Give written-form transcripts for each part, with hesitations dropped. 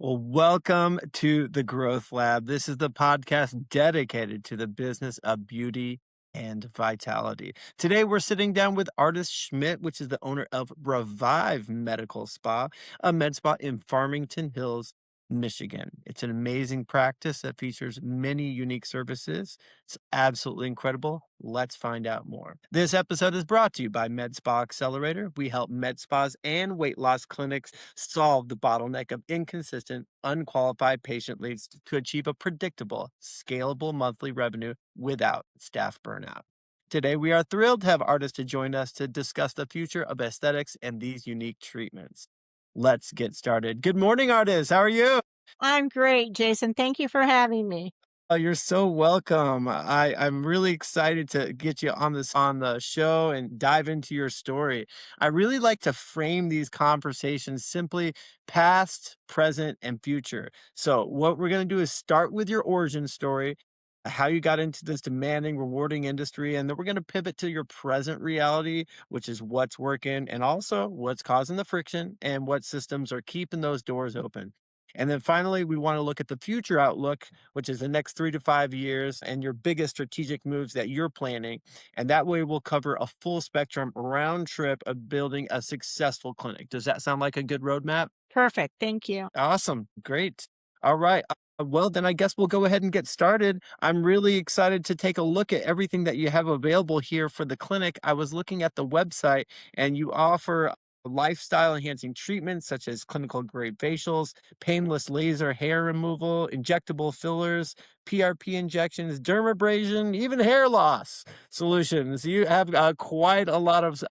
Well, welcome to the Growth Lab. This is the podcast dedicated to the business of beauty and vitality. Today, we're sitting down with Artist Schmidt, which is the owner of Revive Medical Spa, a med spa in Farmington Hills, Michigan. It's an amazing practice that features many unique services. It's absolutely incredible. Let's find out more. This episode is brought to you by MedSpa Accelerator. We help med spas and weight loss clinics solve the bottleneck of inconsistent, unqualified patient leads to achieve a predictable, scalable monthly revenue without staff burnout. Today, we are thrilled to have artists to join us to discuss the future of aesthetics and these unique treatments. Let's get started. Good morning, artists. How are you? I'm great, Jason. Thank you for having me. Oh, you're so welcome. I'm really excited to get you on the show and dive into your story. I really like to frame these conversations simply past, present, and future. So what we're going to do is start with your origin story, how you got into this demanding, rewarding industry, and then we're going to pivot to your present reality, which is what's working and also what's causing the friction and what systems are keeping those doors open. And then finally, we want to look at the future outlook, which is the next 3 to 5 years and your biggest strategic moves that you're planning. And that way we'll cover a full spectrum round trip of building a successful clinic. Does that sound like a good roadmap? Perfect. Thank you. Awesome. Great. All right. Well, then I guess we'll go ahead and get started. I'm really excited to take a look at everything that you have available here for the clinic. I was looking at the website and you offer lifestyle enhancing treatments such as clinical grade facials, painless laser hair removal, injectable fillers, PRP injections, dermabrasion, even hair loss solutions. You have quite a lot of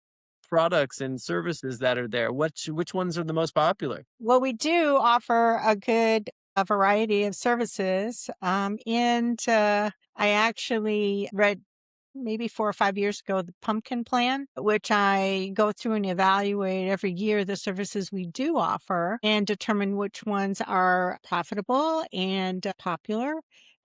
products and services that are there. Which ones are the most popular? Well, we do offer a variety of services. And I actually read maybe 4 or 5 years ago the pumpkin plan, which I go through and evaluate every year the services we do offer and determine which ones are profitable and popular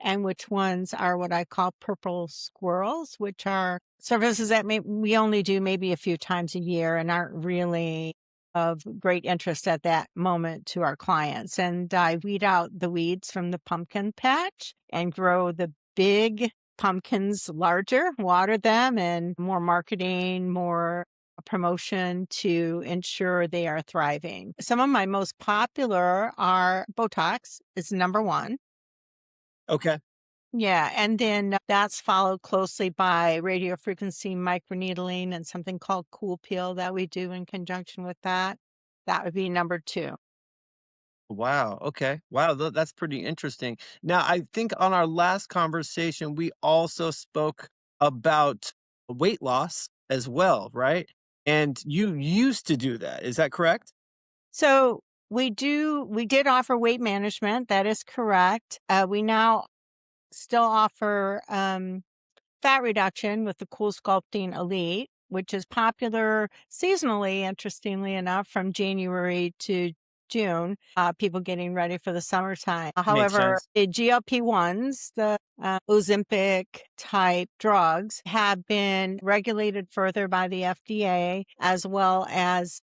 and which ones are what I call purple squirrels, which are services that we only do maybe a few times a year and aren't really of great interest at that moment to our clients. And I weed out the weeds from the pumpkin patch and grow the big pumpkins larger, water them, and more marketing, more promotion to ensure they are thriving. Some of my most popular are Botox is number one. Okay. Yeah, and then that's followed closely by radiofrequency microneedling and something called Cool Peel that we do in conjunction with that. That would be number two. Wow. Okay. Wow. That's pretty interesting. Now, I think on our last conversation, we also spoke about weight loss as well, right? And you used to do that. Is that correct? So we did offer weight management. That is correct. We now still offer fat reduction with the Cool Sculpting Elite, which is popular seasonally, interestingly enough, from January to June, people getting ready for the summertime. Makes However, sense. the GLP-1s, the Ozempic type drugs, have been regulated further by the FDA, as well as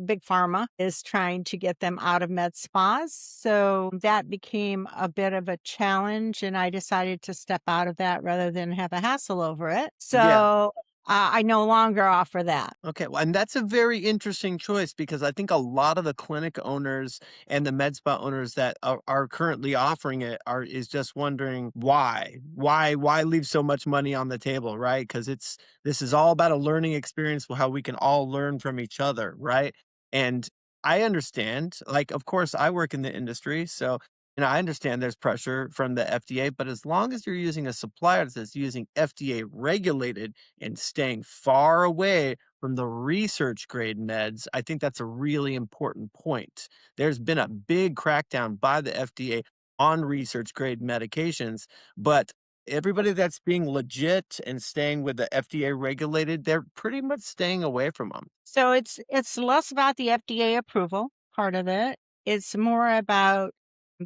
Big Pharma is trying to get them out of med spas. So that became a bit of a challenge, and I decided to step out of that rather than have a hassle over it. Yeah. So I no longer offer that. Okay, well, and that's a very interesting choice because I think a lot of the clinic owners and the med spa owners that are currently offering it are is just wondering why leave so much money on the table, right? Because this is all about a learning experience, how we can all learn from each other, right? And I understand, like, of course, I work in the industry, so I understand there's pressure from the FDA, but as long as you're using a supplier that's using FDA regulated and staying far away from the research grade meds, I think that's a really important point. There's been a big crackdown by the FDA on research grade medications, but everybody that's being legit and staying with the FDA regulated, they're pretty much staying away from them. So it's less about the FDA approval part of it. It's more about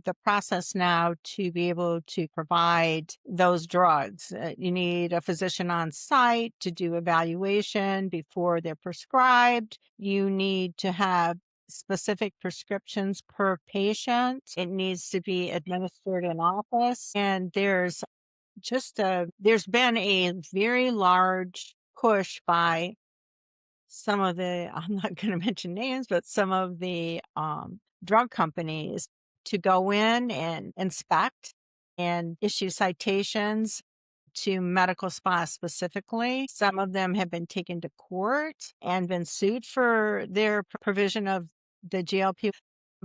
the process now to be able to provide those drugs. You need a physician on site to do evaluation before they're prescribed. You need to have specific prescriptions per patient. It needs to be administered in office. And there's been a very large push by some of the I'm not gonna mention names, but some of the, drug companies to go in and inspect and issue citations to medical spas specifically. Some of them have been taken to court and been sued for their provision of the GLP.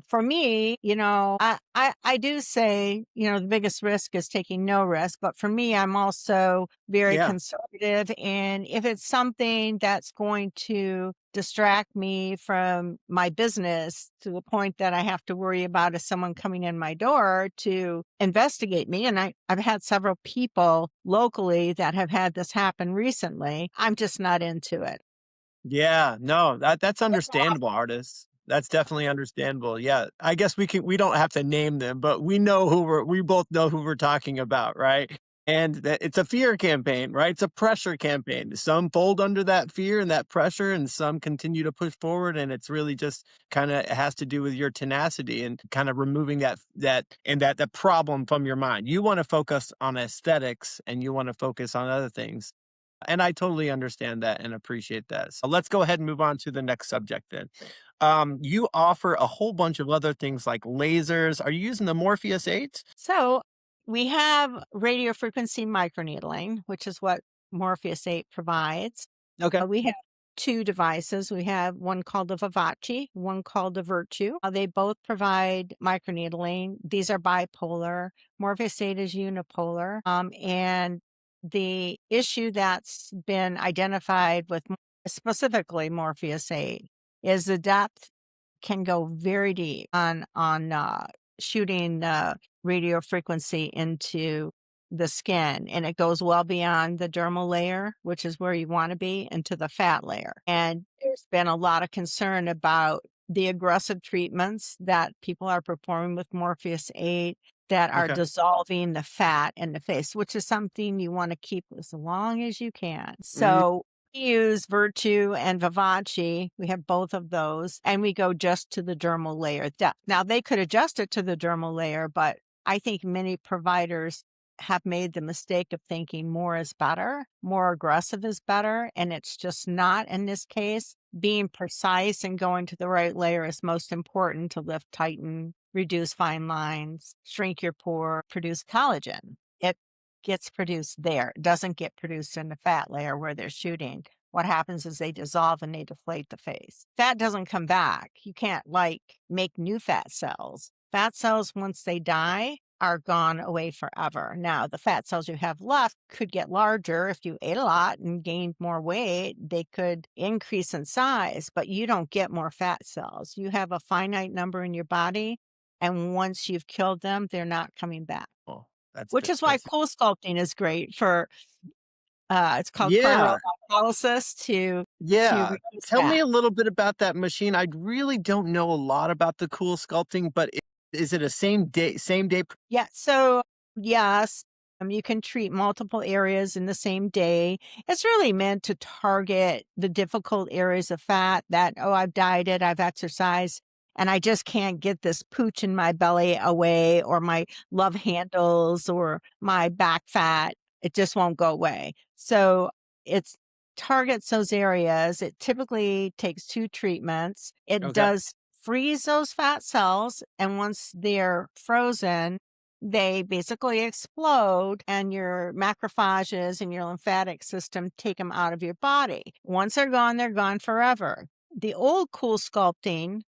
For me, I do say, the biggest risk is taking no risk, but for me, I'm also very Yeah. conservative. And if it's something that's going to distract me from my business to the point that I have to worry about is someone coming in my door to investigate me, and I've had several people locally that have had this happen recently, I'm just not into it. Yeah, no, that's understandable, artists. That's definitely understandable. Yeah, I guess we don't have to name them, but we both know who we're talking about, right? And that it's a fear campaign, right? It's a pressure campaign. Some fold under that fear and that pressure, and some continue to push forward. And it's really just kind of has to do with your tenacity and kind of removing that the problem from your mind. You want to focus on aesthetics and you want to focus on other things, and I totally understand that and appreciate that. So let's go ahead and move on to the next subject then. You offer a whole bunch of other things like lasers. Are you using the Morpheus 8? So we have radio frequency microneedling, which is what Morpheus 8 provides. Okay. We have two devices. We have one called the Vivace, one called the Virtue. They both provide microneedling. These are bipolar. Morpheus 8 is unipolar. And the issue that's been identified with specifically Morpheus 8 is the depth can go very deep on shooting radio frequency into the skin, and it goes well beyond the dermal layer, which is where you want to be, into the fat layer. And there's been a lot of concern about the aggressive treatments that people are performing with Morpheus 8 that are Okay. dissolving the fat in the face, which is something you want to keep as long as you can. Mm, So we use Virtue and Vivace. We have both of those, and we go just to the dermal layer depth. Now, they could adjust it to the dermal layer, but I think many providers have made the mistake of thinking more is better, more aggressive is better, and it's just not in this case. Being precise and going to the right layer is most important to lift, tighten, reduce fine lines, shrink your pore, produce collagen. It gets produced there. It doesn't get produced in the fat layer where they're shooting. What happens is they dissolve and they deflate the face. Fat doesn't come back. You can't make new fat cells. Fat cells, once they die, are gone away forever. Now, the fat cells you have left could get larger if you ate a lot and gained more weight. They could increase in size, but you don't get more fat cells. You have a finite number in your body, and once you've killed them, they're not coming back. well, Which is why that's cool sculpting is great for, it's called yeah, cryolipolysis to yeah. reduce Tell me fat. a little bit about that machine. I really don't know a lot about the cool sculpting, but is it a same day? Yeah, so yes, you can treat multiple areas in the same day. It's really meant to target the difficult areas of fat that, "Oh, I've dieted, I've exercised, and I just can't get this pooch in my belly away, or my love handles, or my back fat. It just won't go away." So it's targets those areas. It typically takes 2 treatments. It Okay. does freeze those fat cells, and once they're frozen, they basically explode, and your macrophages and your lymphatic system take them out of your body. Once they're gone forever. The old cool sculpting,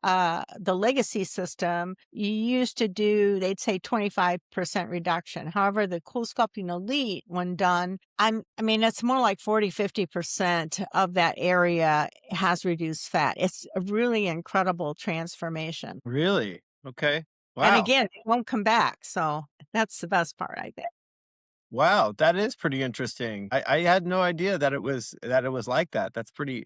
the legacy system, you used to do, they'd say 25% reduction. However, the Cool Sculpting Elite, when done, I mean, it's more like 40, 50% of that area has reduced fat. It's a really incredible transformation. Really? Okay. And Wow. again, it won't come back. So that's the best part, I think. Wow, that is pretty interesting. I had no idea that it was like that. That's pretty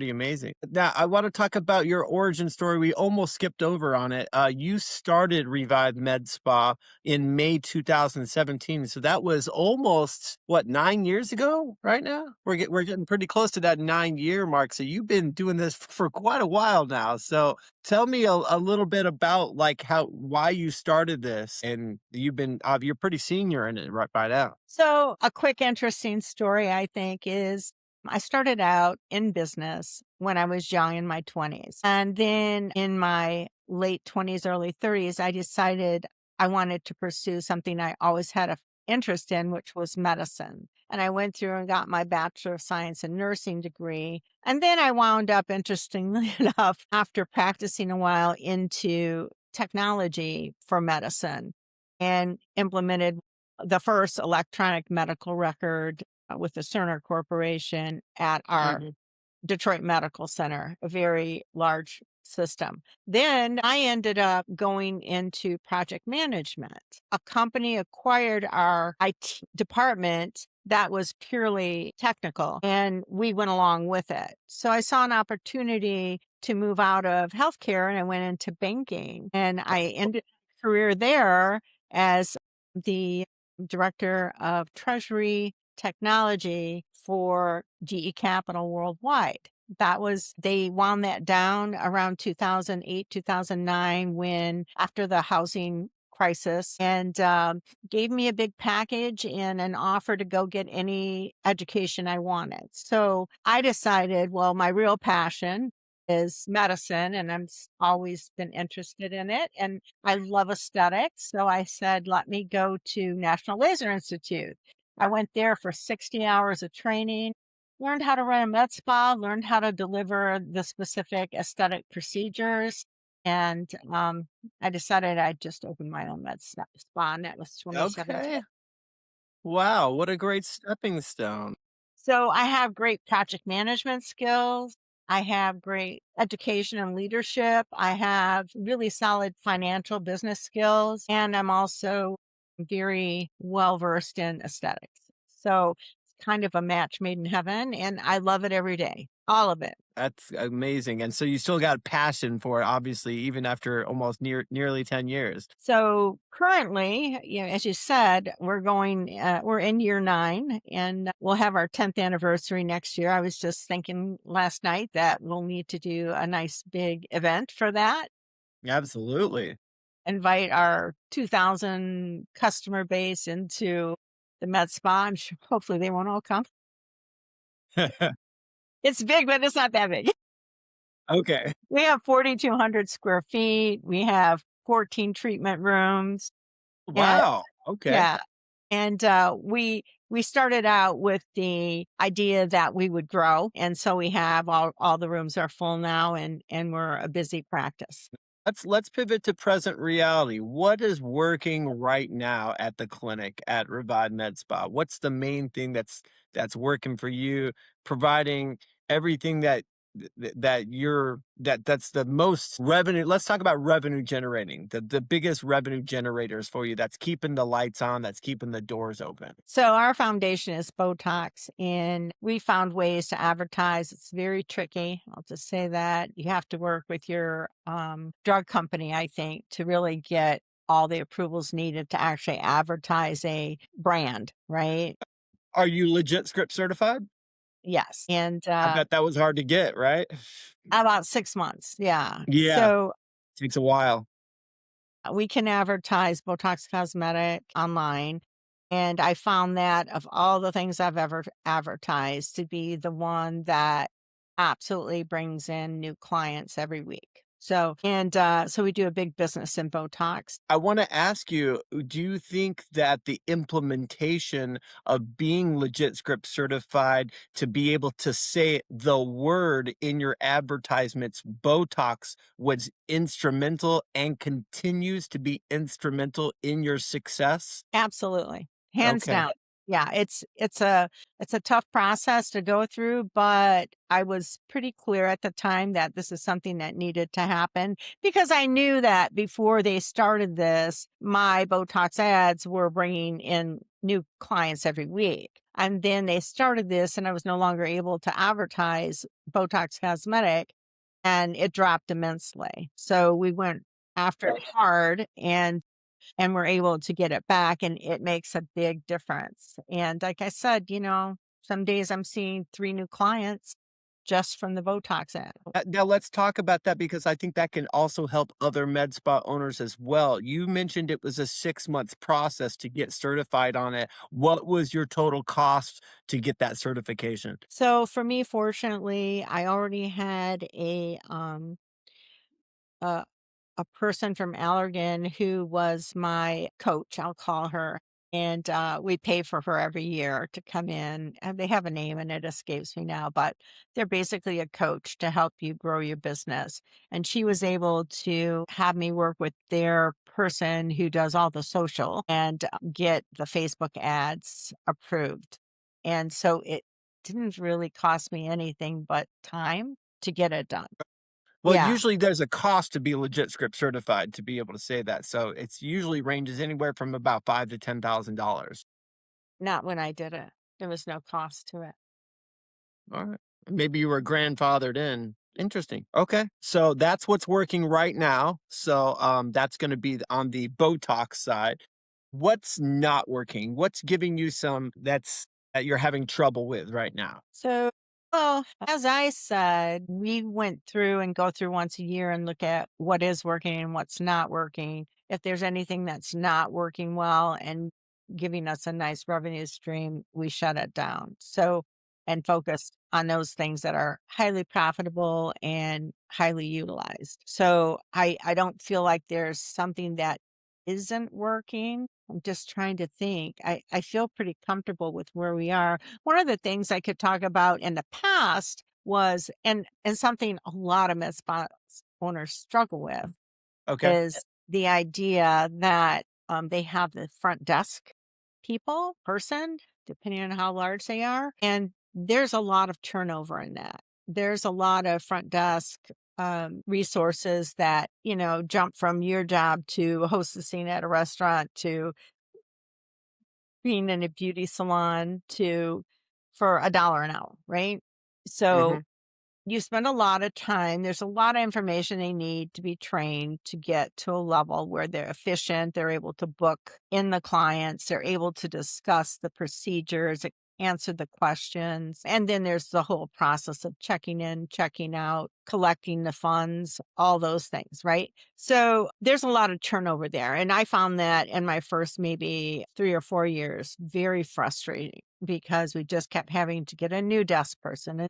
amazing. Now, I want to talk about your origin story. We almost skipped over on it. You started Revive Med Spa in May 2017. So that was almost what, 9 years ago right now? We're getting pretty close to that 9 year mark. So you've been doing this for quite a while now. So tell me a little bit about like how why you started this, and you're pretty senior in it right by now. So, a quick interesting story, I think, is I started out in business when I was young in my 20s. And then in my late 20s, early 30s, I decided I wanted to pursue something I always had an interest in, which was medicine. And I went through and got my Bachelor of Science in Nursing degree. And then I wound up, interestingly enough, after practicing a while, into technology for medicine and implemented the first electronic medical record with the Cerner Corporation at our Mhm. Detroit Medical Center, a very large system. Then I ended up going into project management. A company acquired our IT department that was purely technical, and we went along with it. So I saw an opportunity to move out of healthcare and I went into banking, and I ended my career there as the director of treasury technology for GE Capital worldwide. They wound that down around 2008, 2009, when after the housing crisis, and gave me a big package and an offer to go get any education I wanted. So I decided, well, my real passion is medicine, and always been interested in it. And I love aesthetics. So I said, let me go to National Laser Institute. I went there for 60 hours of training, learned how to run a med spa, learned how to deliver the specific aesthetic procedures. And I decided I'd just open my own spa, and that was 2017. Okay. Wow, what a great stepping stone. So I have great project management skills. I have great education and leadership. I have really solid financial business skills. And I'm also very well versed in aesthetics. So it's kind of a match made in heaven. And I love it every day, all of it. That's amazing, and so you still got passion for it, obviously, even after almost nearly 10 years. So currently, as you said, we're in year 9, and we'll have our 10th anniversary next year. I was just thinking last night that we'll need to do a nice big event for that, Absolutely. invite our 2,000 customer base into the med spa. I'm sure hopefully they won't all come. It's big, but it's not that big. Okay. We have 4,200 square feet. We have 14 treatment rooms. And Wow, okay. yeah. And, we started out with the idea that we would grow, and so we have all the rooms are full now, and we're a busy practice. Let's pivot to present reality. What is working right now at the clinic at Revive Med Spa? What's the main thing that's working for you, providing everything that's the most revenue. Let's talk about revenue generating. The biggest revenue generators for you that's keeping the lights on, that's keeping the doors open. So our foundation is Botox, and we found ways to advertise. It's very tricky. I'll just say that. You have to work with your, drug company, I think, to really get all the approvals needed to actually advertise a brand, right? Are you legit script certified? Yes, and, I bet that was hard to get, right? about 6 months, yeah. Yeah, So takes a while. we can advertise Botox Cosmetic online, and I found that of all the things I've ever advertised to be the one that absolutely brings in new clients every week. So we do a big business in Botox. I wanna ask you, do you think that the implementation of being legit script certified to be able to say the word in your advertisements, Botox, was instrumental and continues to be instrumental in your success? Absolutely. Hands Okay. down. Yeah, it's a tough process to go through, but I was pretty clear at the time that this is something that needed to happen because I knew that before they started this, my Botox ads were bringing in new clients every week. And then they started this and I was no longer able to advertise Botox Cosmetic and it dropped immensely. So we went after it hard and we're able to get it back and it makes a big difference. And like I said, some days I'm seeing 3 new clients just from the Botox ad. Now let's talk about that because I think that can also help other med spa owners as well. You mentioned it was a 6 month process to get certified on it. What was your total cost to get that certification? So for me, fortunately, I already had a a person from Allergan who was my coach, I'll call her. And we pay for her every year to come in. And they have a name and it escapes me now, but they're basically a coach to help you grow your business. And she was able to have me work with their person who does all the social and get the Facebook ads approved. And so it didn't really cost me anything but time to get it done. Well, Yeah. usually there's a cost to be legit script certified to be able to say that. So it's usually ranges anywhere from about five to $10,000. Not when I did it. There was no cost to it. All right. Maybe you were grandfathered in. Interesting. Okay. So that's what's working right now. So that's going to be on the Botox side. What's not working? What's giving you some that you're having trouble with right now? So, well, as I said, we went through and go through once a year and look at what is working and what's not working. If there's anything that's not working well and giving us a nice revenue stream, we shut it down. So, and focus on those things that are highly profitable and highly utilized. So I don't feel like there's something that isn't working. I'm just trying to think. I feel pretty comfortable with where we are. One of the things I could talk about in the past was and something a lot of med spa owners struggle with Okay. is the idea that, they have the front desk person, depending on how large they are, and there's a lot of turnover in that. There's a lot of front desk, resources that, jump from your job to hostessing at a restaurant to being in a beauty salon to for $1 an hour, right? So Hmm. you spend a lot of time. There's a lot of information they need to be trained to get to a level where they're efficient. They're able to book in the clients. They're able to discuss the procedures, answer the questions. And then there's the whole process of checking in, checking out, collecting the funds, all those things, right? So there's a lot of turnover there. And I found that in my first maybe 3 or 4 years, very frustrating because we just kept having to get a new desk person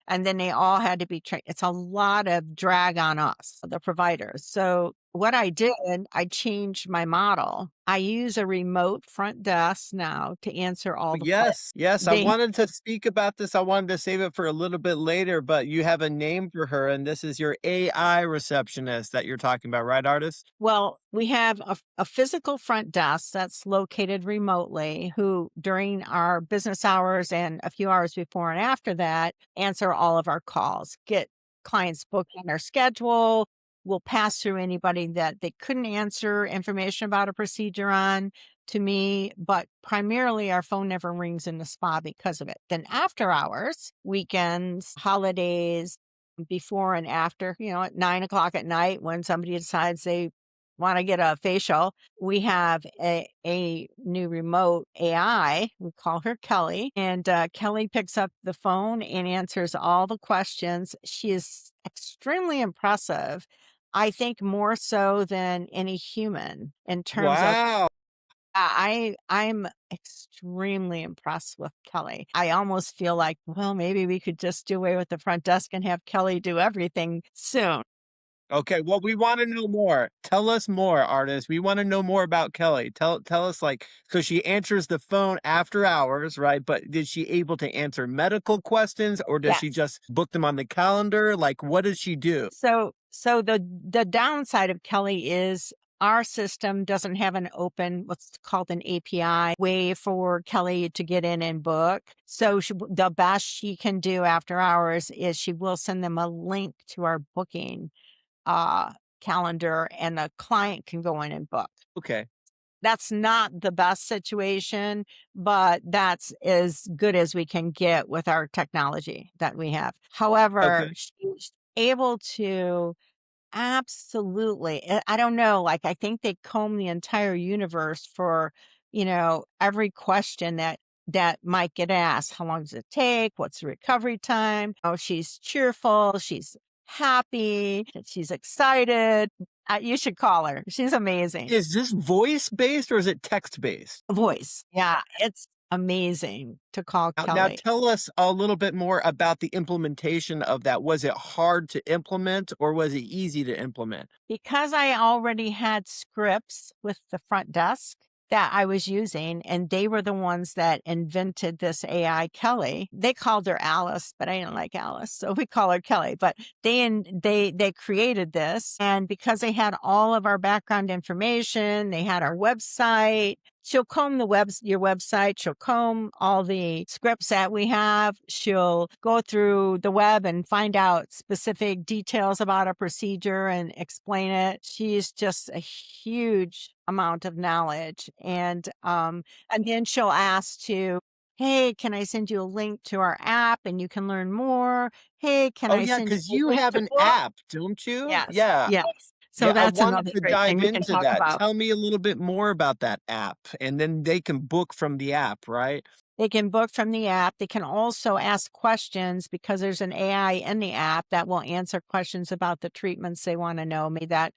and then they all had to be trained. It's a lot of drag on us, the providers. So what I did, I changed my model. I use a remote front desk now to answer all the questions. Yes, yes. I They wanted to speak about this. I wanted to save it for a little bit later, but you have a name for her, and this is your AI receptionist that you're talking about, right, artist? Well, we have a physical front desk that's located remotely who during our business hours and a few hours before and after that answer all of our calls, get clients booked on our schedule. We'll pass through anybody that they couldn't answer information about a procedure on to me, but primarily our phone never rings in the spa because of it. Then after hours, weekends, holidays, before and after, at 9 o'clock at night when somebody decides they want to get a facial, we have a new remote AI. We call her Kelly. And Kelly picks up the phone and answers all the questions. She is extremely impressive. I think more so than any human in terms of Wow. I'm extremely impressed with Kelly. I almost feel like, well, maybe we could just do away with the front desk and have Kelly do everything soon. Okay, well, we wanna know more. Tell us more, artist. We wanna know more about Kelly. Tell us, like, so she answers the phone after hours, right? But is she able to answer medical questions, or does she Yes. just book them on the calendar? Like, what does she do? So the downside of Kelly is our system doesn't have an open, what's called an API way for Kelly to get in and book. So the best she can do after hours is she will send them a link to our booking uh, calendar, and the client can go in and book. Okay. That's not the best situation, but that's as good as we can get with our technology that we have. However, Okay. she's able to absolutely. I don't know, like, I think they comb the entire universe for, every question that might get asked. How long does it take? What's the recovery time? Oh, she's cheerful, she's happy, she's excited. You should call her. She's amazing. Is this voice based or is it text based? Voice. Yeah, it's amazing to call Now Kelly. tell us a little bit more about the implementation of that. Was it hard to implement or was it easy to implement? Because I already had scripts with the front desk that I was using, and they were the ones that invented this AI Kelly. They called her Alice, but I didn't like Alice, so we call her Kelly. But they created this, and because they had all of our background information, they had our website. She'll comb your website. She'll comb all the scripts that we have. She'll go through the web and find out specific details about a procedure and explain it. She's just a huge amount of knowledge. And then she'll ask to, hey, can I send you a link to our app and you can learn more? Hey, can Oh, I yeah, send you because a you link have to an book? app, don't you? Yes. Yeah. Yes. So Yeah, I that's wanted another to great thing dive we can into talk that. about. Tell me a little bit more about that app, and then they can book from the app, right? They can book from the app. They can also ask questions because there's an AI in the app that will answer questions about the treatments they want to know. Maybe that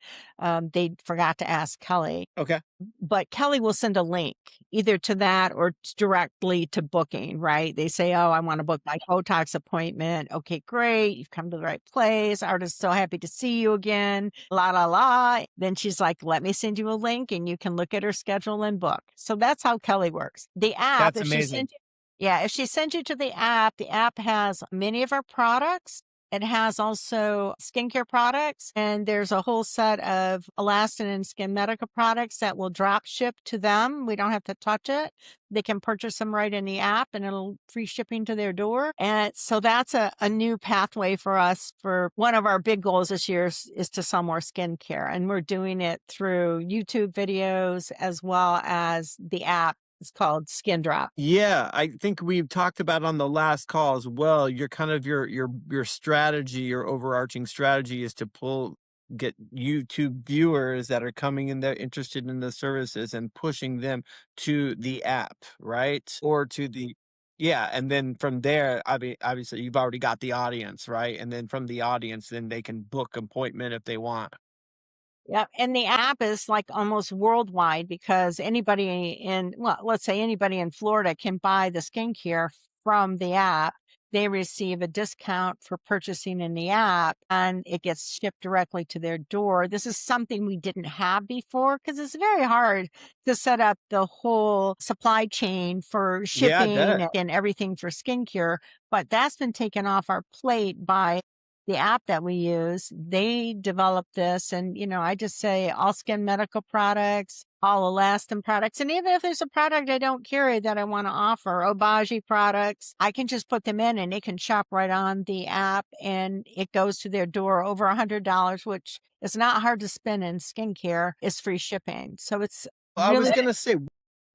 they forgot to ask Kelly. Okay. But Kelly will send a link either to that or directly to booking, right? They say, oh, I want to book my Botox appointment. Okay, great. You've come to the right place. Artist, so happy to see you again. La, la, la. Then she's like, let me send you a link and you can look at her schedule and book. So that's how Kelly works. The app, That's if she amazing. sends you, yeah, if she sends you to the app has many of our products. It has also skincare products, and there's a whole set of elastin and skin medical products that will drop ship to them. We don't have to touch it. They can purchase them right in the app and it'll free shipping to their door. And so that's a new pathway for us. For one of our big goals this year is to sell more skincare. And we're doing it through YouTube videos as well as the app. It's called Skin Drop. Yeah, I think we've talked about on the last call as well. Your kind of your strategy, your overarching strategy is to get YouTube viewers that are coming in there interested in the services and pushing them to the app, right? Or to the yeah, and then from there, I mean, obviously you've already got the audience, right? And then from the audience, then they can book appointment if they want. Yeah, and the app is like almost worldwide because well, let's say anybody in Florida can buy the skincare from the app. They receive a discount for purchasing in the app and it gets shipped directly to their door. This is something we didn't have before because it's very hard to set up the whole supply chain for Yeah, shipping that and everything for skincare. But that's been taken off our plate by the app that we use. They developed this, and I just say all skin medical products, all elastin products, and even if there's a product I don't carry that I want to offer, Obagi products, I can just put them in and they can shop right on the app and it goes to their door. Over $100, which is not hard to spend in skincare, is free shipping. So it's I really was gonna say,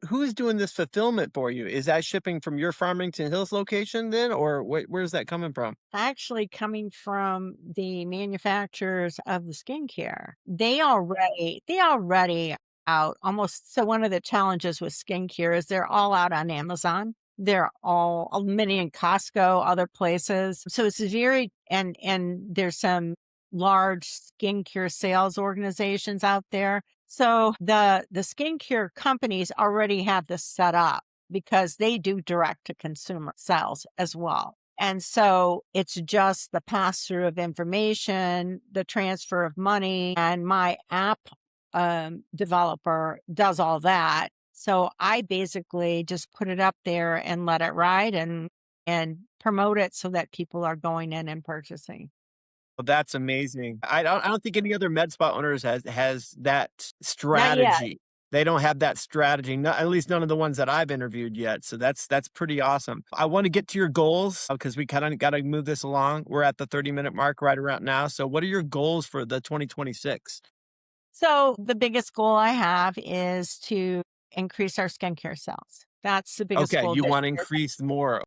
who's doing this fulfillment for you? Is that shipping from your Farmington Hills location then, or where's that coming from? actually coming from the manufacturers of the skincare. They already out almost. So one of the challenges with skincare is they're all out on Amazon. They're all many in Costco, other places. So it's very and there's some large skincare sales organizations out there. So the skincare companies already have this set up because they do direct to consumer sales as well. And so it's just the pass through of information, the transfer of money, and my app developer does all that. So I basically just put it up there and let it ride and promote it so that people are going in and purchasing. Well, that's amazing. I don't think any other med spa owners has that Not yet. strategy. They don't have that strategy, not at least none of the ones that I've interviewed yet, so that's pretty awesome. I wanna get to your goals, because we kinda gotta move this along. We're at the 30-minute mark right around now, so what are your goals for the 2026? So the biggest goal I have is to increase our skincare sales. That's the biggest Okay, goal you this wanna year. increase more,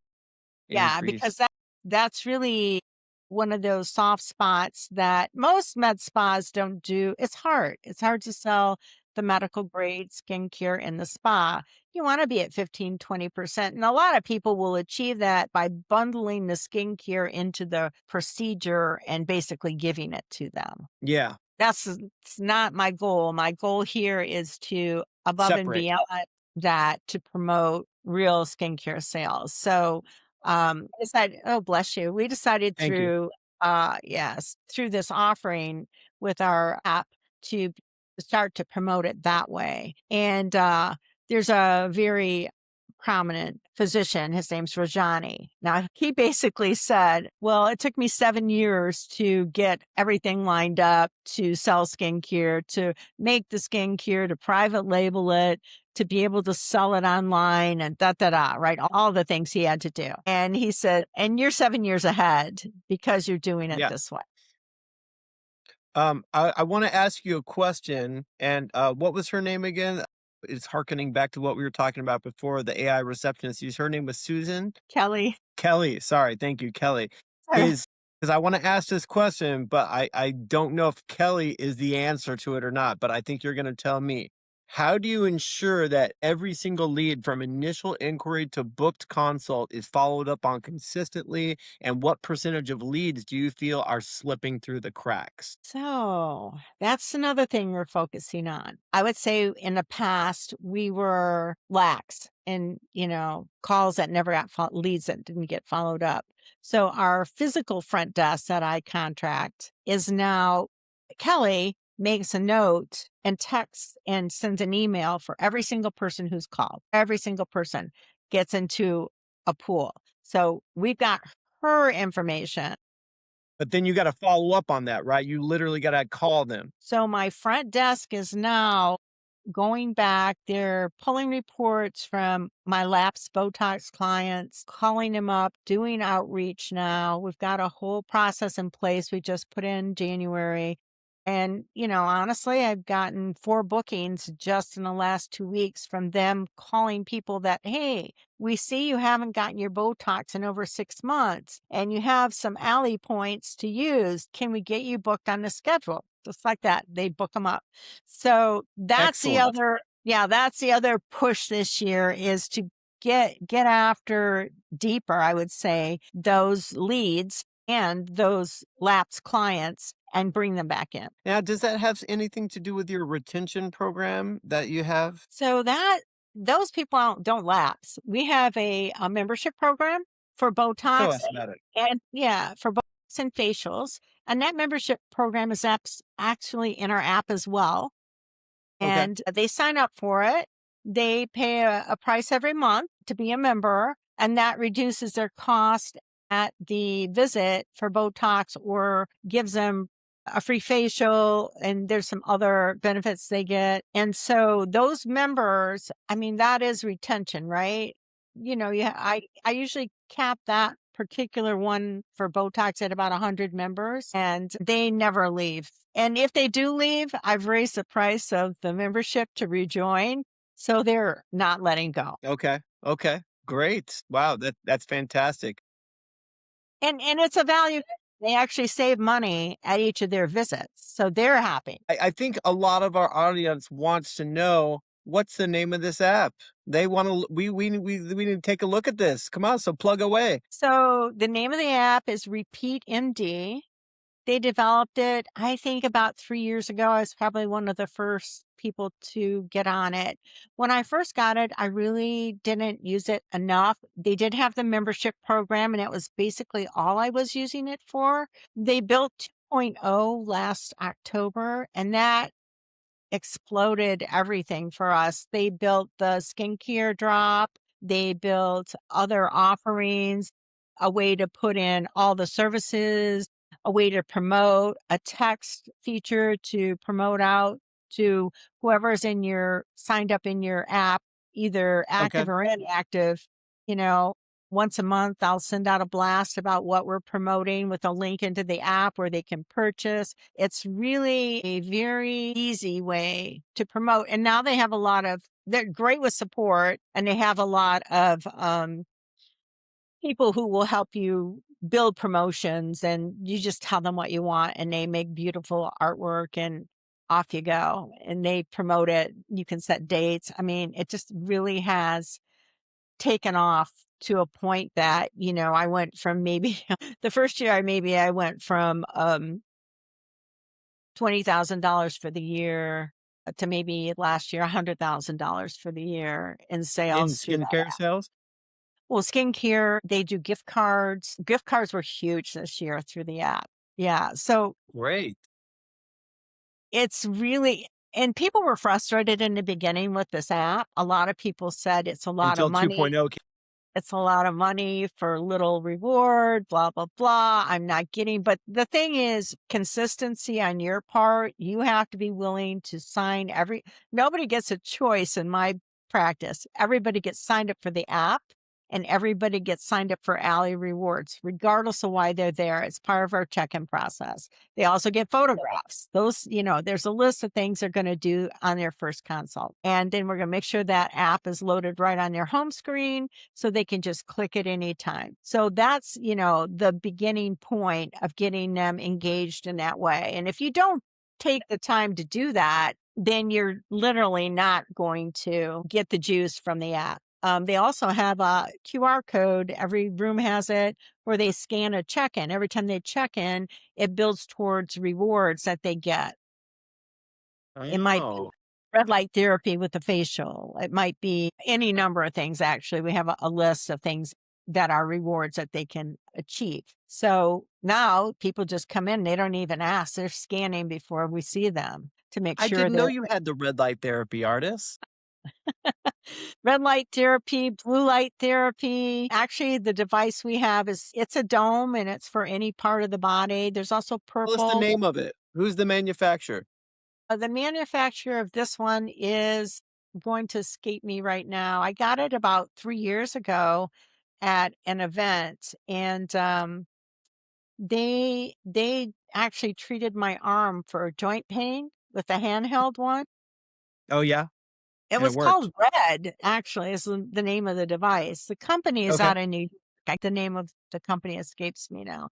Yeah, because increase. that's really one of those soft spots that most med spas don't do. It's hard. It's hard to sell the medical grade skincare in the spa. You want to be at 15, 20%. And a lot of people will achieve that by bundling the skincare into the procedure and basically giving it to them. Yeah, It's not my goal. My goal here is to above and separate. beyond that to promote real skincare sales. So, I decided, oh, bless you. We decided Thank you. yes, through this offering with our app to start to promote it that way. And, there's a very prominent physician. His name's Rajani. Now, he basically said, well, it took me 7 years to get everything lined up to sell skincare, to make the skincare, to private label it, to be able to sell it online and da da da, right? All the things he had to do. And he said, and you're 7 years ahead because you're doing it Yeah. this way. I wanna ask you a question, and, what was her name again? It's harkening back to what we were talking about before, the AI receptionist. Her name was Susan? Kelly. Kelly, sorry, thank you, Kelly. Sorry. Is because I wanna ask this question, but I don't know if Kelly is the answer to it or not, but I think you're gonna tell me. How do you ensure that every single lead from initial inquiry to booked consult is followed up on consistently, and what percentage of leads do you feel are slipping through the cracks? So that's another thing we're focusing on. I would say in the past, we were lax in, calls that never got leads that didn't get followed up. So our physical front desk that I contract is now Kelly makes a note and texts and sends an email for every single person who's called. Every single person gets into a pool. So we've got her information. But then you gotta follow up on that, right? You literally gotta call them. So my front desk is now going back. They're pulling reports from my lapsed Botox clients, calling them up, doing outreach now. We've got a whole process in place we just put in January. And, honestly, I've gotten 4 bookings just in the last 2 weeks from them calling people that, hey, we see you haven't gotten your Botox in over 6 months and you have some alley points to use. Can we get you booked on the schedule? Just like that. They book them up. So Excellent. that's the other push this year is to get after deeper, I would say, those leads and those lapsed clients and bring them back in. Now, does that have anything to do with your retention program that you have? So that those people don't lapse. We have a membership program for Tell Botox us about it. and yeah, for Botox and facials. And that membership program is actually in our app as well. Okay. And they sign up for it. They pay a price every month to be a member, and that reduces their cost at the visit for Botox or gives them a free facial. And there's some other benefits they get. And so those members, I mean, that is retention, right? I usually cap that particular one for Botox at about 100 members and they never leave. And if they do leave, I've raised the price of the membership to rejoin. So they're not letting go. Okay. Okay. Great. Wow, that's fantastic. And it's a value. They actually save money at each of their visits. So they're happy. I think a lot of our audience wants to know what's the name of this app. They want to. We need to take a look at this. Come on, so plug away. So the name of the app is Repeat MD. They developed it, I think, about 3 years ago. I was probably one of the first people to get on it. When I first got it, I really didn't use it enough. They did have the membership program, and it was basically all I was using it for. They built 2.0 last October, and that exploded everything for us. They built the skincare drop, they built other offerings, a way to put in all the services. a way to promote, a text feature to promote out to whoever's in your signed up in your app, either Okay. active or inactive, you know, once a month, I'll send out a blast about what we're promoting with a link into the app where they can purchase. It's really a very easy way to promote. And now they have a lot of, they're great with support and they have a lot of people who will help you build promotions and you just tell them what you want and they make beautiful artwork and off you go and they promote it. You can set dates. I mean, it just really has taken off to a point that, I went from maybe the first year I went from $20,000 for the year to maybe last year $100,000 for the year in In sales through that. skincare sales? Well, skincare, they do gift cards. Gift cards were huge this year through the app. Yeah. So Great. it's really, and people were frustrated in the beginning with this app. A lot of people said it's a lot of Until money. 2.0 It's a lot of money for little reward, blah, blah, blah. I'm not getting, but the thing is consistency on your part. You have to be willing to sign nobody gets a choice in my practice. Everybody gets signed up for the app and everybody gets signed up for Ally rewards, regardless of why they're there. It's part of our check-in process. They also get photographs. Those, there's a list of things they're going to do on their first consult. And then we're going to make sure that app is loaded right on their home screen so they can just click it anytime. So that's, the beginning point of getting them engaged in that way. And if you don't take the time to do that, then you're literally not going to get the juice from the app. They also have a QR code. Every room has it where they scan a check-in. Every time they check in, it builds towards rewards that they get. It might be Oh, red light therapy with the facial. It might be any number of things, actually. We have a list of things that are rewards that they can achieve. So now people just come in, they don't even ask. They're scanning before we see them to make I sure didn't know they're you had the red light therapy, artist. red light therapy, blue light therapy. Actually, the device we have it's a dome and it's for any part of the body. There's also Tell us the purple. name of it. Who's the manufacturer? The manufacturer of this one is going to escape me right now. I got it about 3 years ago at an event, and, they actually treated my arm for joint pain with the handheld one. Oh, yeah? It And it was worked. called Red, actually, is the name of the device. The company is Okay. out of New York. The name of the company escapes me now.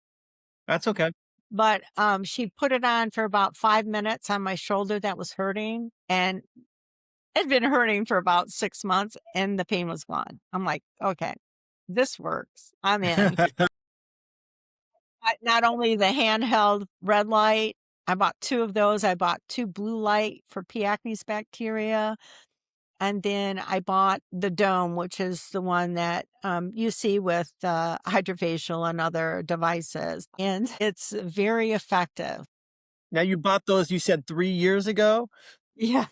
That's okay. But, she put it on for about 5 minutes on my shoulder that was hurting, and it'd been hurting for about 6 months, and the pain was gone. I'm like, "Okay, this works. I'm in." Not only the handheld red light, I bought 2 of those. I bought 2 blue light for P. acnes bacteria, and then I bought the dome, which is the one that, you see with, Hydrofacial and other devices, and it's very effective. Now you bought those, you said 3 years ago? Yeah.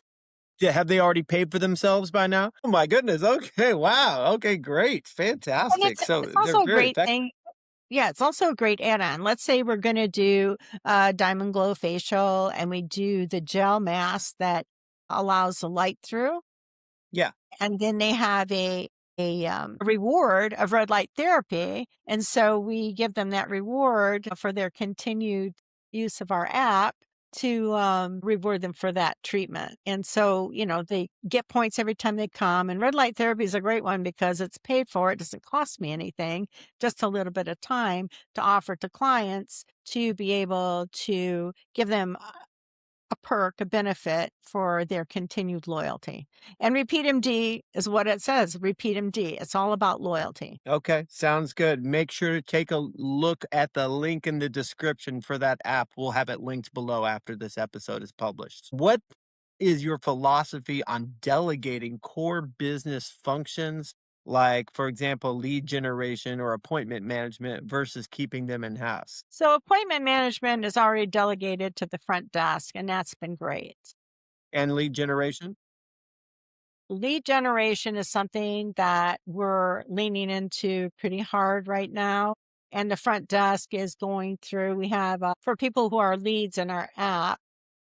Yeah, have they already paid for themselves by now? Oh my goodness, okay, wow, okay, great, And fantastic, so it's they're also a very great effective. thing. Yeah, it's also a great add-on. Let's say we're gonna do a Diamond Glow facial and we do the gel mask that allows the light through, Yeah, and then they have a reward of red light therapy, and so we give them that reward for their continued use of our app to, reward them for that treatment, and so, they get points every time they come, and red light therapy is a great one because it's paid for, it doesn't cost me anything, just a little bit of time to offer to clients to be able to give them a perk, a benefit for their continued loyalty. And Repeat MD is what it says, Repeat MD. It's all about loyalty. okay, sounds good. Make sure to take a look at the link in the description for that app. We'll have it linked below after this episode is published. What is your philosophy on delegating core business functions, like, for example, lead generation or appointment management versus keeping them in-house? So appointment management is already delegated to the front desk, and that's been great. And lead generation? Lead generation is something that we're leaning into pretty hard right now. and the front desk is going through. We have, for people who are leads in our app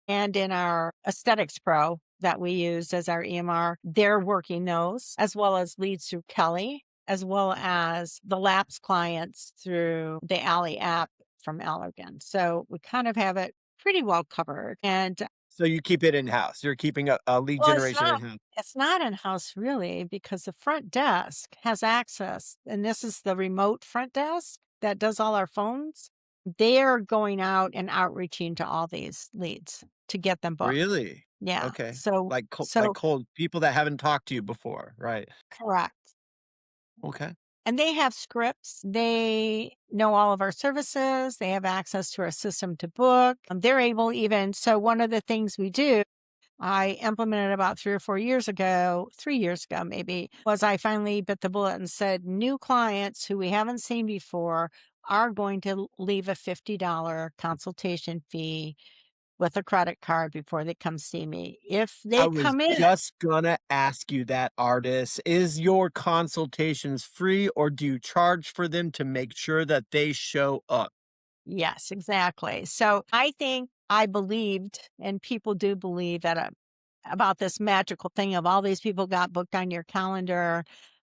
and in our Aesthetics Pro that we use as our EMR, they're working those, as well as leads through Kelly, as well as the lapse clients through the Alley app from Allergan. So we kind of have it pretty well covered. And So you keep it in-house. You're keeping a lead well, generation in-house. it's not in-house really because the front desk has access, and this is the remote front desk that does all our phones. They're going out and outreaching to all these leads to get them booked. Really? Yeah. Okay. So Like so cold people that haven't talked to you before, right? correct. Okay. And they have scripts. They know all of our services. They have access to our system to book. They're able even so one of the things we do I implemented about 3 or 4 years ago, 3 years ago maybe, was I finally bit the bullet and said, new clients who we haven't seen before are going to leave a $50 consultation fee with a credit card before they come see me. If I they was come in, just gonna ask you that, artist. Is your consultations free or do you charge for them to make sure that they show up? yes, exactly. So I think I believed, and people do believe that about this magical thing of all these people got booked on your calendar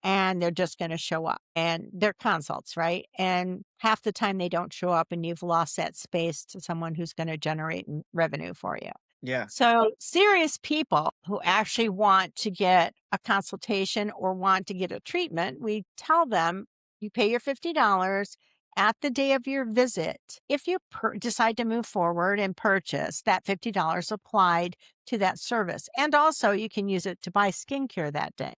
and they're just going to show up and they're consults, right? And half the time they don't show up and you've lost that space to someone who's going to generate revenue for you. Yeah. So, serious people who actually want to get a consultation or want to get a treatment, we tell them you pay your $50 at the day of your visit. If you decide to move forward and purchase, that $50 applied to that service. And also, you can use it to buy skincare that day.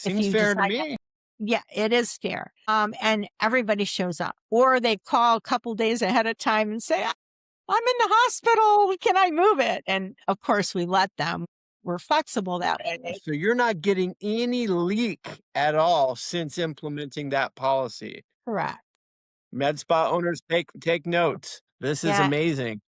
If Seems you fair to decide me. yeah, it is fair. And everybody shows up, or they call a couple days ahead of time and say, I'm in the hospital. Can I move it? And of course, we let them. We're flexible that way. So you're not getting any leak at all since implementing that policy. Correct. Med spa owners take notes. This is Yeah. amazing.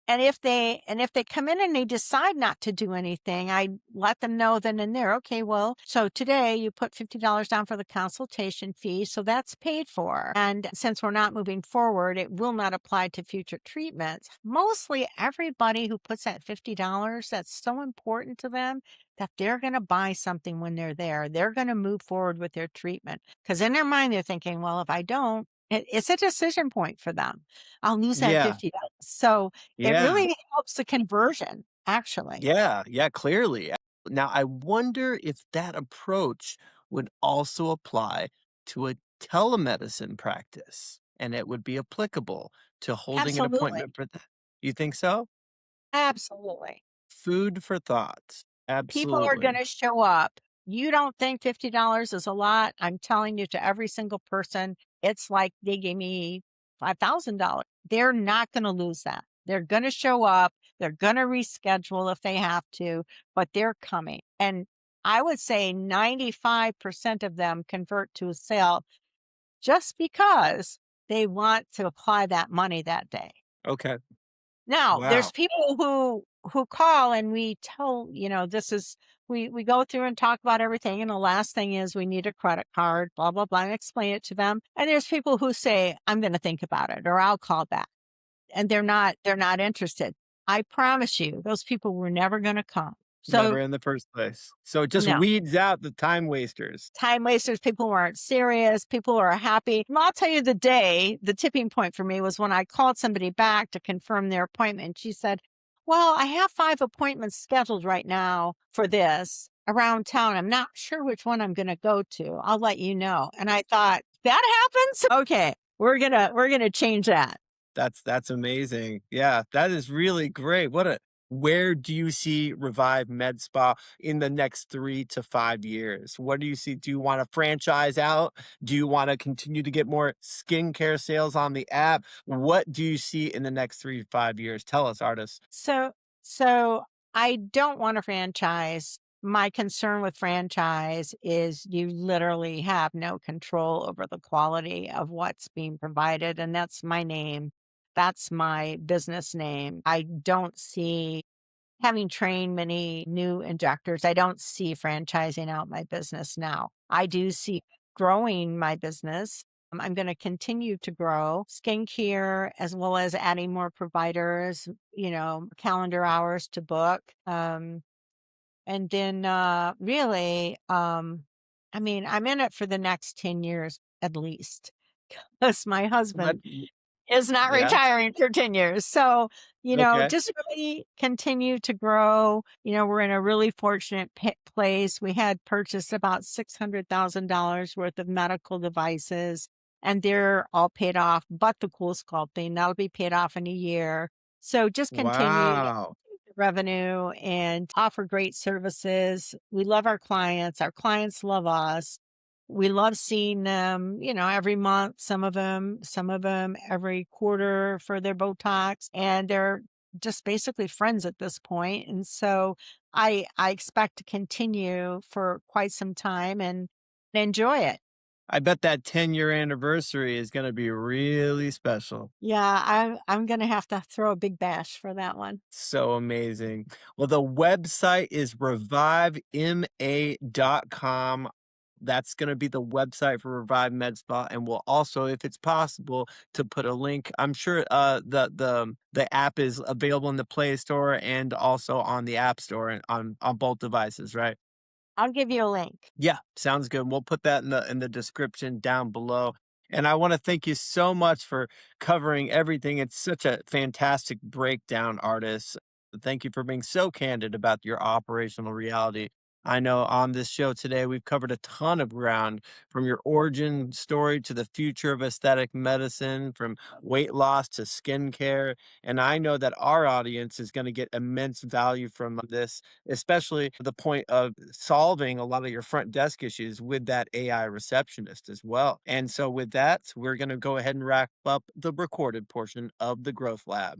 And if they come in and they decide not to do anything, I let them know then and there, okay, well, so today you put $50 down for the consultation fee, so that's paid for. And since we're not moving forward, it will not apply to future treatments. Mostly everybody who puts that $50, that's so important to them that they're going to buy something when they're there. They're going to move forward with their treatment because in their mind they're thinking, well, if I don't, it's a decision point for them. I'll lose that Yeah. $50. So it Yeah. really helps the conversion, actually. Yeah. Yeah. Clearly. Now, I wonder if that approach would also apply to a telemedicine practice and it would be applicable to holding an Absolutely. appointment for that. You think so? Absolutely. Food for thought. People are Absolutely. gonna show up. You don't think $50 is a lot? I'm telling you to every single person, it's like they gave me $5,000. They're not gonna lose that. They're gonna show up, they're gonna reschedule if they have to, but they're coming. And I would say 95% of them convert to a sale just because they want to apply that money that day. Okay. Now, there's Wow. people who call and we tell, this is we go through and talk about everything and the last thing is we need a credit card, blah blah blah, and explain it to them. And there's people who say, I'm going to think about it or I'll call back. And they're not interested. I promise you, those people were never going to come. Never So, in the first place. So it just no. weeds out the time wasters. Time wasters, people who aren't serious, people who are happy. And I'll tell you the tipping point for me was when I called somebody back to confirm their appointment. She said, well, I have 5 appointments scheduled right now for this around town. I'm not sure which one I'm going to go to. I'll let you know. And I thought, that happens? Okay, we're going to change that. That's amazing. Yeah, that is really great. Where do you see Revive Med Spa in the next 3 to 5 years? What do you see? Do you wanna franchise out? Do you wanna continue to get more skincare sales on the app? What do you see in the next 3 to 5 years? Tell us, artist. So I don't want to franchise. My concern with franchise is you literally have no control over the quality of what's being provided. And that's my name. That's my business name. I don't see having trained many new injectors. I don't see franchising out my business now. I do see growing my business I'm going to continue to grow skincare as well as adding more providers, calendar hours to book. And then really, I mean, I'm in it for the next 10 years at least because my That husband is not yeah, retiring for 10 years. So, okay. just really continue to grow. We're in a really fortunate place. We had purchased about $600,000 worth of medical devices, and they're all paid off, but the cool sculpting, that'll be paid off in a year. So just continue to Wow. revenue and offer great services. We love our clients love us. We love seeing them, every month, some of them every quarter for their Botox, and they're just basically friends at this point. And so I expect to continue for quite some time and enjoy it. I bet that 10-year anniversary is gonna be really special. Yeah, I'm gonna have to throw a big bash for that one. So amazing. Well, the website is revivema.com. That's gonna be the website for Revive MedSpa, and we'll also, if it's possible, to put a link. I'm sure, the app is available in the Play Store and also on the App Store and on both devices, right? I'll give you a link. Yeah, sounds good. We'll put that in the description down below. And I want to thank you so much for covering everything. It's such a fantastic breakdown, artist. Thank you for being so candid about your operational reality. I know on this show today, we've covered a ton of ground from your origin story to the future of aesthetic medicine, from weight loss to skincare. And I know that our audience is going to get immense value from this, especially to the point of solving a lot of your front desk issues with that AI receptionist as well. And so with that, we're going to go ahead and wrap up the recorded portion of the Growth Lab.